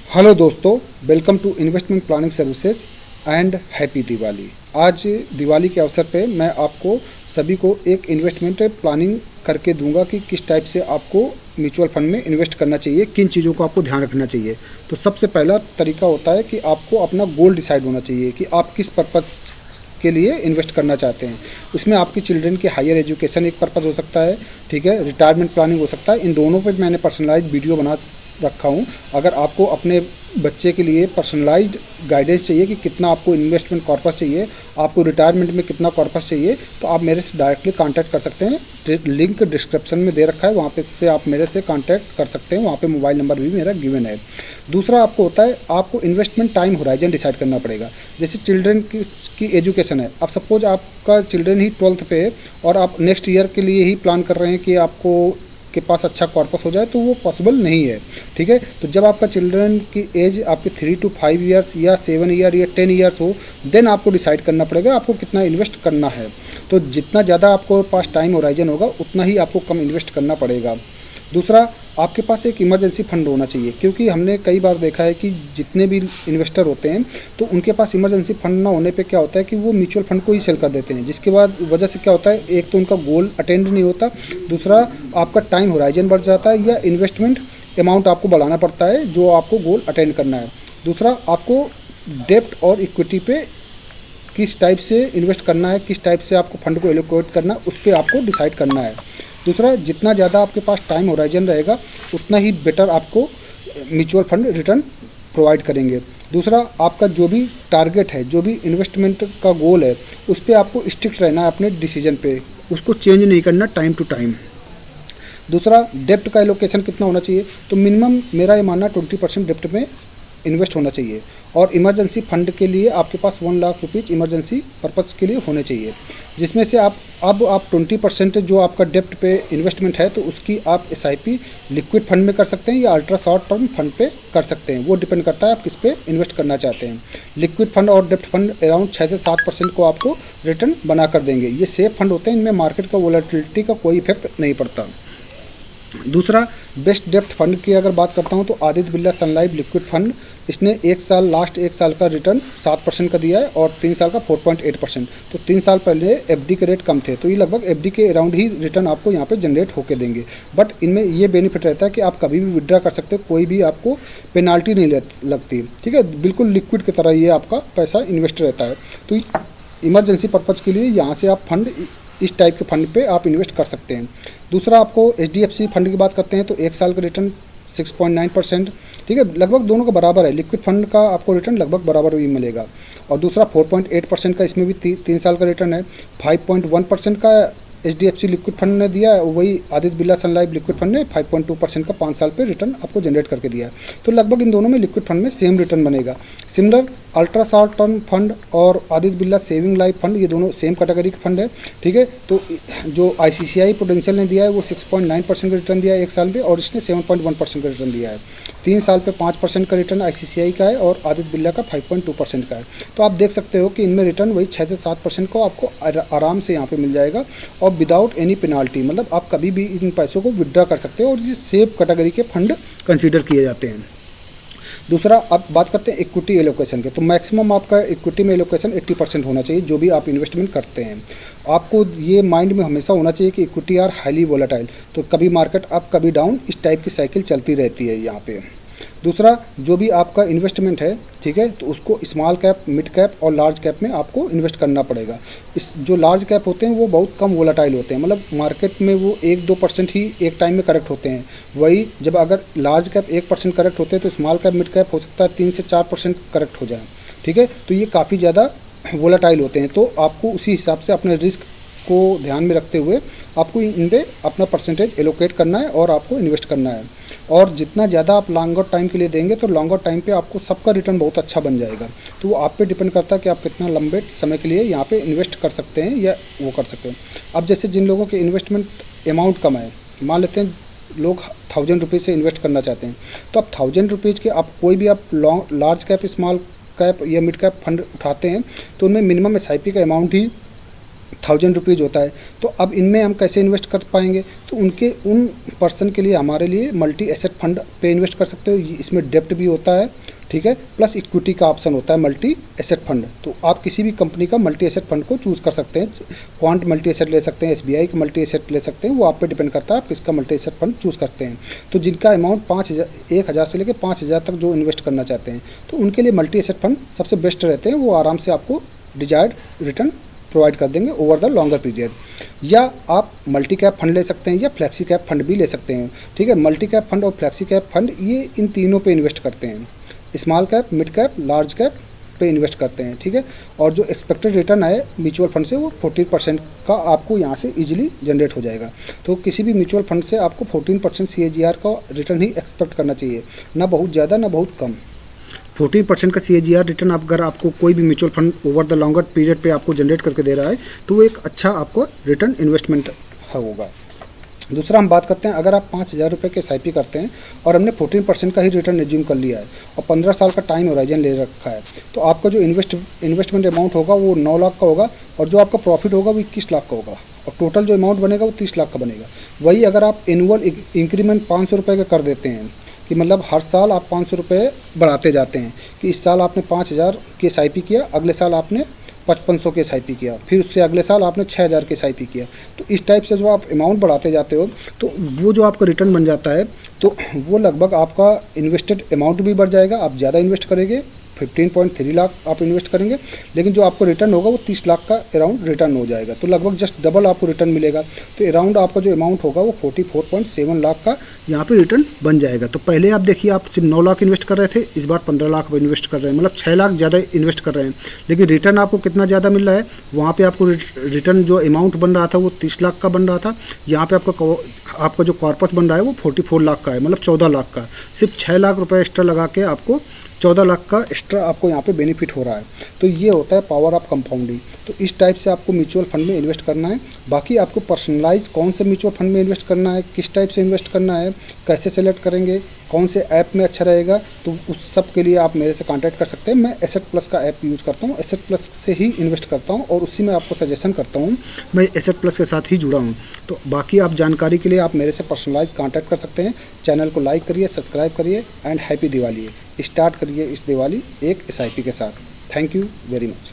Hello दोस्तों, welcome to investment planning services and happy Diwali. आज दिवाली के अवसर पे मैं आपको सभी को एक इन्वेस्टमेंट प्लानिंग करके दूंगा कि किस टाइप से आपको म्यूचुअल फंड में इन्वेस्ट करना चाहिए, किन चीज़ों को आपको ध्यान रखना चाहिए। तो सबसे पहला तरीका होता है कि आपको अपना गोल डिसाइड होना चाहिए कि आप किस पर्पज़ के लिए इन्वेस्ट करना चाहते हैं। उसमें आपकी चिल्ड्रन की हायर एजुकेशन एक पर्पज़ हो सकता है, ठीक है, रिटायरमेंट प्लानिंग हो सकता है। इन दोनों पे मैंने पर्सनलाइज्ड वीडियो बना रखा हूँ। अगर आपको अपने बच्चे के लिए पर्सनलाइज्ड गाइडेंस चाहिए कि कितना आपको इन्वेस्टमेंट कॉर्पस चाहिए, आपको रिटायरमेंट में कितना कॉर्पस चाहिए, तो आप मेरे से डायरेक्टली कांटेक्ट कर सकते हैं। लिंक डिस्क्रिप्शन में दे रखा है, वहाँ पे से आप मेरे से कांटेक्ट कर सकते हैं। वहाँ पे मोबाइल नंबर भी मेरा गिवन है। दूसरा आपको होता है, आपको इन्वेस्टमेंट टाइम होराइजन डिसाइड करना पड़ेगा। जैसे चिल्ड्रन की एजुकेशन है, अब सपोज आपका चिल्ड्रन ही 12th पे है और आप नेक्स्ट ईयर के लिए ही प्लान कर रहे हैं कि आपको के पास अच्छा कॉर्पस हो जाए, तो वो पॉसिबल नहीं है, ठीक है। तो जब आपका चिल्ड्रन की एज आपके 3 to 5 ईयर्स या 7 ईयर या 10 ईयर्स हो, देन आपको डिसाइड करना पड़ेगा आपको कितना इन्वेस्ट करना है। तो जितना ज़्यादा आपको पास टाइम होराइजन होगा, उतना ही आपको कम इन्वेस्ट करना पड़ेगा। दूसरा, आपके पास एक इमरजेंसी फंड होना चाहिए, क्योंकि हमने कई बार देखा है कि जितने भी इन्वेस्टर होते हैं तो उनके पास इमरजेंसी फंड ना होने पे क्या होता है कि वो म्यूचुअल फंड को ही सेल कर देते हैं, जिसके बाद वजह से क्या होता है, एक तो उनका गोल अटेंड नहीं होता, दूसरा आपका टाइम होराइजन बढ़ जाता है या इन्वेस्टमेंट अमाउंट आपको बढ़ाना पड़ता है जो आपको गोल अटेंड करना है। दूसरा, आपको डेप्ट और इक्विटी पे किस टाइप से इन्वेस्ट करना है, किस टाइप से आपको फंड को एलोकेट करना है, उस पर आपको डिसाइड करना है। दूसरा, जितना ज़्यादा आपके पास टाइम होराइजन रहेगा, उतना ही बेटर आपको म्यूचुअल फंड रिटर्न प्रोवाइड करेंगे। दूसरा, आपका जो भी टारगेट है, जो भी इन्वेस्टमेंट का गोल है, उस पर आपको स्ट्रिक्ट रहना है अपने डिसीजन पे, उसको चेंज नहीं करना टाइम टू टाइम। दूसरा, डेप्ट का एलोकेशन कितना होना चाहिए, तो मिनिमम मेरा ये मानना 20% डेप्ट में इन्वेस्ट होना चाहिए। और इमरजेंसी फंड के लिए आपके पास 1 लाख रुपीज़ इमरजेंसी पर्पज़ के लिए होने चाहिए, जिसमें से आप 20% जो आपका डेप्ट पे इन्वेस्टमेंट है, तो उसकी आप SIP लिक्विड फंड में कर सकते हैं या अल्ट्रा शॉर्ट टर्म फंड पे कर सकते हैं। वो डिपेंड करता है आप किस पे इन्वेस्ट करना चाहते हैं। लिक्विड फंड और डेप्ट फंड अराउंड 6 से 7% को आपको रिटर्न बना कर देंगे। ये सेफ फंड होते हैं, इनमें मार्केट का वोलेटिलिटी का कोई इफेक्ट नहीं पड़ता। दूसरा, बेस्ट डेप्ट फंड की अगर बात करता हूँ तो आदित्य बिरला सन लाइफ लिक्विड फंड, इसने लास्ट एक साल का रिटर्न 7% का दिया है और 3 साल का 4.8%। तो 3 साल पहले FD के रेट कम थे, तो ये लगभग FD के अराउंड ही रिटर्न आपको यहाँ पे जनरेट होके देंगे। बट इनमें ये बेनिफिट रहता है कि आप कभी भी विड्रा कर सकते हो, कोई भी आपको पेनाल्टी नहीं लगती, ठीक है। बिल्कुल लिक्विड की तरह ये आपका पैसा इन्वेस्ट रहता है। तो इमरजेंसी पर्पज़ के लिए यहाँ से आप फंड, इस टाइप के फंड पे आप इन्वेस्ट कर सकते हैं। दूसरा, आपको HDFC फंड की बात करते हैं तो 1 साल का रिटर्न 6.9%, ठीक है, लगभग दोनों का बराबर है। लिक्विड फंड का आपको रिटर्न लगभग बराबर भी मिलेगा। और दूसरा 4.8% का, इसमें भी 3 साल का रिटर्न है। 5.1% का HDFC लिक्विड फंड ने दिया है, वही आदित्य बिरला सन लाइफ लिक्विड फंड ने 5.2% का 5 साल पे रिटर्न आपको जनरेट करके दिया है। तो लगभग इन दोनों में लिक्विड फंड में सेम रिटर्न बनेगा। Similar ultra short term fund और Aditya Birla saving life fund, ये दोनों सेम कैटेगरी के फंड है, ठीक है। तो जो ICICI प्रूडेंशियल ने दिया है वो 6.9% का रिटर्न दिया है 1 साल पे, और इसने 7.1% का रिटर्न दिया है। 3 साल पे 5% का रिटर्न ICICI का है और आदित्य बिरला का 5.2% का है। तो आप देख सकते हो कि इनमें रिटर्न वही 6 से 7% को आपको आराम से यहाँ पे मिल जाएगा और विदाउट एनी पेनाल्टी। मतलब आप कभी भी इन पैसों को विड्रा कर सकते हो और ये सेफ कैटेगरी के फंड कंसीडर किए जाते हैं। दूसरा, अब बात करते हैं इक्विटी एलोकेशन के, तो मैक्सिमम आपका इक्विटी में एलोकेशन 80% होना चाहिए जो भी आप इन्वेस्टमेंट करते हैं। आपको ये माइंड में हमेशा होना चाहिए कि इक्विटी आर हाईली वोलेटाइल, तो कभी मार्केट अप कभी डाउन, इस टाइप की साइकिल चलती रहती है यहाँ पे। दूसरा, जो भी आपका इन्वेस्टमेंट है, ठीक है, तो उसको स्मॉल कैप, मिड कैप और लार्ज कैप में आपको इन्वेस्ट करना पड़ेगा। इस जो लार्ज कैप होते हैं वो बहुत कम वोलेटाइल होते हैं, मतलब मार्केट में वो 1-2% ही एक टाइम में करेक्ट होते हैं। वही जब अगर लार्ज कैप 1% करेक्ट होते हैं तो स्मॉल कैप, मिड कैप हो सकता है 3 से 4% करेक्ट हो जाए, ठीक है। तो ये काफ़ी ज़्यादा वोलेटाइल होते हैं, तो आपको उसी हिसाब से अपने रिस्क को ध्यान में रखते हुए आपको इन पे अपना परसेंटेज एलोकेट करना है और आपको इन्वेस्ट करना है। और जितना ज़्यादा आप लॉन्गर टाइम के लिए देंगे तो लॉन्गर टाइम पे आपको सबका रिटर्न बहुत अच्छा बन जाएगा। तो वो आप पे डिपेंड करता है कि आप कितना लंबे समय के लिए यहाँ पे इन्वेस्ट कर सकते हैं या वो कर सकते हैं। अब जैसे जिन लोगों के इन्वेस्टमेंट अमाउंट कम है, मान लेते हैं लोग 1000 रुपीज़ से इन्वेस्ट करना चाहते हैं, तो आप 1000 रुपीज़ के आप कोई भी आप लार्ज कैप, स्मॉल कैप या मिड कैप फंड उठाते हैं तो उनमें मिनिमम SIP का अमाउंट ही ₹1000 होता है। तो अब इनमें हम कैसे इन्वेस्ट कर पाएंगे? तो उन पर्सन के लिए हमारे लिए मल्टी एसेट फंड पे इन्वेस्ट कर सकते हो। इसमें डेप्ट भी होता है, ठीक है, प्लस इक्विटी का ऑप्शन होता है मल्टी एसेट फंड। तो आप किसी भी कंपनी का मल्टी एसेट फंड को चूज़ कर सकते हैं। क्वांट मल्टी एसेट ले सकते हैं, SBI का मल्टी एसेट ले सकते हैं, वो आप पे डिपेंड करता है आप किसका मल्टी एसेट फंड चूज़ करते हैं। तो जिनका अमाउंट 1000 से लेकर 5000 तक जो इन्वेस्ट करना चाहते हैं, तो उनके लिए मल्टी एसेट फंड सबसे बेस्ट रहते हैं। वो आराम से आपको डिजायर्ड रिटर्न प्रोवाइड कर देंगे ओवर द लॉन्गर पीरियड। या आप मल्टी कैप फंड ले सकते हैं या फ्लैक्सी कैप फंड भी ले सकते हैं, ठीक है। मल्टी कैप फंड और फ्लैक्सी कैप फंड ये इन तीनों पे इन्वेस्ट करते हैं। Small cap, mid cap, large cap पे इन्वेस्ट करते हैं, ठीक है। और जो एक्सपेक्टेड रिटर्न है म्यूचुअल फंड से वो 14% का आपको यहाँ से इजीली जनरेट हो जाएगा। तो किसी भी म्यूचुअल फंड से आपको 14% CAGR का रिटर्न ही एक्सपेक्ट करना चाहिए, ना बहुत ज़्यादा ना बहुत कम। 14% का CAGR रिटर्न अगर आपको कोई भी mutual fund over the longer period पे आपको जनरेट करके दे रहा है तो वो एक अच्छा आपको रिटर्न इन्वेस्टमेंट होगा। दूसरा हम बात करते हैं, अगर आप 5000 रुपये के SIP करते हैं और हमने 14% का ही रिटर्न एज्यूम कर लिया है और 15 साल का टाइम होराइजन ले रखा है, तो आपका जो इन्वेस्टमेंट अमाउंट होगा वो 9 लाख का होगा और जो आपका प्रॉफिट होगा वो 21 लाख का होगा और टोटल जो अमाउंट बनेगा वो 30 लाख का बनेगा। वही अगर आप एनुअल इंक्रीमेंट 500 रुपये का कर देते हैं कि मतलब हर साल आप 500 रुपये बढ़ाते जाते हैं कि इस साल आपने 5000 के SIP किया, अगले साल आपने 5500 के SIP किया, फिर उससे अगले साल आपने 6000 के SIP किया। तो इस टाइप से जो आप अमाउंट बढ़ाते जाते हो तो वो जो आपका रिटर्न बन जाता है तो वो लगभग आपका इन्वेस्टेड अमाउंट भी बढ़ जाएगा। आप ज़्यादा इन्वेस्ट करेंगे, 15.3 लाख आप इन्वेस्ट करेंगे, लेकिन जो आपको रिटर्न होगा वो 30 लाख का अराउंड रिटर्न हो जाएगा। तो लगभग जस्ट डबल आपको रिटर्न मिलेगा। तो अराउंड आपका जो अमाउंट होगा वो 44.7 लाख का यहाँ पे रिटर्न बन जाएगा। तो पहले आप देखिए, आप सिर्फ 9 लाख इन्वेस्ट कर रहे थे, इस बार 15 लाख इन्वेस्ट कर रहे हैं, मतलब 6 लाख ज़्यादा इन्वेस्ट कर रहे हैं, लेकिन रिटर्न आपको कितना ज़्यादा मिल रहा है? वहाँ पर आपको रिटर्न जो अमाउंट बन रहा था वो 30 लाख का बन रहा था, यहाँ पर आपका जो कॉर्पस बन रहा है वो 44 लाख का है, मतलब 14 लाख का। सिर्फ 6 लाख रुपये एक्स्ट्रा लगा के आपको 14 लाख का एक्स्ट्रा आपको यहाँ पे बेनिफिट हो रहा है। तो ये होता है पावर ऑफ कंपाउंडिंग। तो इस टाइप से आपको म्यूचुअल फंड में इन्वेस्ट करना है। बाकी आपको पर्सनलाइज कौन से म्यूचुअल फंड में इन्वेस्ट करना है, किस टाइप से इन्वेस्ट करना है, कैसे सेलेक्ट करेंगे, कौन से ऐप में अच्छा रहेगा, तो उस सब के लिए आप मेरे से कांटेक्ट कर सकते हैं। मैं एसेट प्लस का ऐप यूज़ करता हूँ, एसेट प्लस से ही इन्वेस्ट करता हूँ और उसी में आपको सजेशन करता हूँ। मैं एसेट प्लस के साथ ही जुड़ा हूँ। तो बाकी आप जानकारी के लिए आप मेरे से पर्सनलाइज कांटेक्ट कर सकते हैं। चैनल को लाइक करिए, सब्सक्राइब करिए एंड हैप्पी दिवाली। स्टार्ट करिए इस दिवाली एक SIP के साथ। Thank you very much.